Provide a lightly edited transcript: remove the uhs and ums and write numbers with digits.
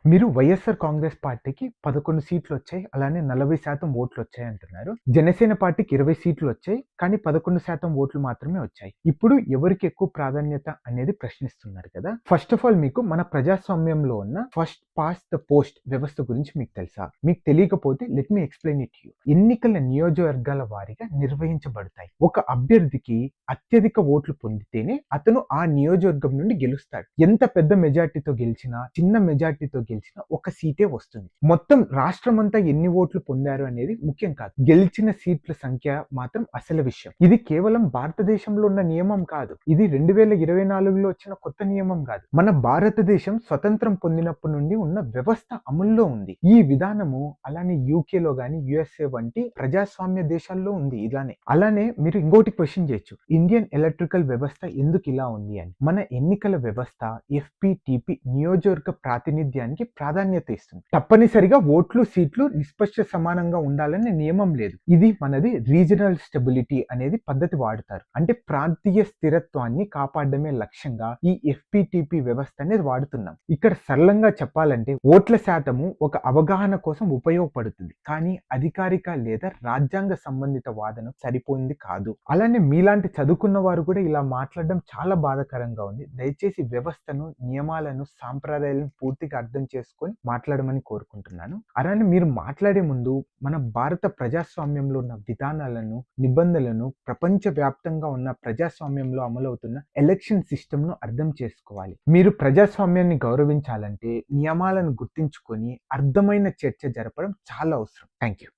మీరు వైఎస్ఆర్ కాంగ్రెస్ పార్టీకి 11 సీట్లొచ్చాయి. అలానే 40% ఓట్లొచ్చాయంటున్నారు. జనసేన పార్టీకి 20 సీట్లొచ్చాయి. కానీ 11% ఓట్లు మాత్రమే వచ్చాయి. ఇప్పుడు ఎవరికి ఎక్కువ ప్రాధాన్యత అనేది ప్రశ్నిస్తున్నారు కదా! ఫస్ట్ ఆఫ్ ఆల్ మీకు మన ప్రజాస్వామ్యంలో ఉన్న ఫస్ట్ పాస్ట్ ద పోస్ట్ వ్యవస్థ గురించి మీకు తెలుసా? మీకు తెలియకపోతే let me explain it to you. ఎన్నికల నియోజకవర్గాల వారీగా నిర్వహించబడతాయి. ఒక అభ్యర్థికి అత్యధిక ఓట్లు పొందితేనే అతను ఆ నియోజకవర్గం నుండి గెలుస్తాడు. ఎంత పెద్ద మెజార్టీతో గెలిచినా, చిన్న మెజార్టీతో గెలిచినా ఒక సీటే వస్తుంది. మొత్తం రాష్ట్రమంతా ఎన్ని ఓట్లు పొందారు అనేది ముఖ్యం కాదు. గెలిచిన సీట్ల సంఖ్య మాత్రం అసలు విషయం. ఇది కేవలం భారతదేశంలో ఉన్న నియమం కాదు. ఇది 2024లో వచ్చిన కొత్త నియమం కాదు. మన భారతదేశం స్వతంత్రం పొందినప్పటి నుండి ఉన్న వ్యవస్థ అమల్లో ఉంది. ఈ విధానము అలానే యూకేలో గాని యుఎస్ఏ వంటి ప్రజాస్వామ్య దేశాల్లో ఉంది ఇలానే. అలానే మీరు ఇంకోటి క్వశ్చన్ చేయొచ్చు. ఇండియన్ ఎలక్ట్రికల్ వ్యవస్థ ఎందుకు ఇలా ఉంది అని. మన ఎన్నికల వ్యవస్థ ఎఫ్పిటిపి నియోజకవర్గ ప్రాతినిధ్యానికి ప్రాధాన్యత ఇస్తుంది. తప్పనిసరిగా ఓట్లు సీట్లు నిష్పక్ష సమానంగా ఉండాలని నియమం లేదు. ఇది మనది రీజనల్ స్టెబిలిటీ అనేది పద్ధతి వాడతారు. అంటే ప్రాంతీయ స్థిరత్వాన్ని కాపాడమే లక్ష్యంగా ఈ ఎఫ్పిటిపి వ్యవస్థ అనేది వాడుతున్నాం. ఇక్కడ సరళంగా చెప్పాలంటే ఓట్ల శాతము ఒక అవగాహన కోసం ఉపయోగపడుతుంది. కానీ అధికారిక లేదా రాజ్యాంగ సంబంధిత వాదన సరిపోయింది కాదు. అలానే మీలాంటి చదువుకున్న వారు కూడా ఇలా మాట్లాడడం చాలా బాధాకరంగా ఉంది. దయచేసి వ్యవస్థను, నియమాలను, సాంప్రదాయాలను పూర్తిగా అర్థం చేసుకొని మాట్లాడమని కోరుకుంటున్నాను. అలానే మీరు మాట్లాడే ముందు మన భారత ప్రజాస్వామ్యంలో ఉన్న విధానాలను, నిబంధనలను, ప్రపంచ వ్యాప్తంగా ఉన్న ప్రజాస్వామ్యంలో అమలవుతున్న ఎలక్షన్ సిస్టమ్ను అర్థం చేసుకోవాలి. మీరు ప్రజాస్వామ్యాన్ని గౌరవించాలంటే నియమాలను గుర్తించుకొని అర్థమైన చర్చ జరపడం చాలా అవసరం. Thank you.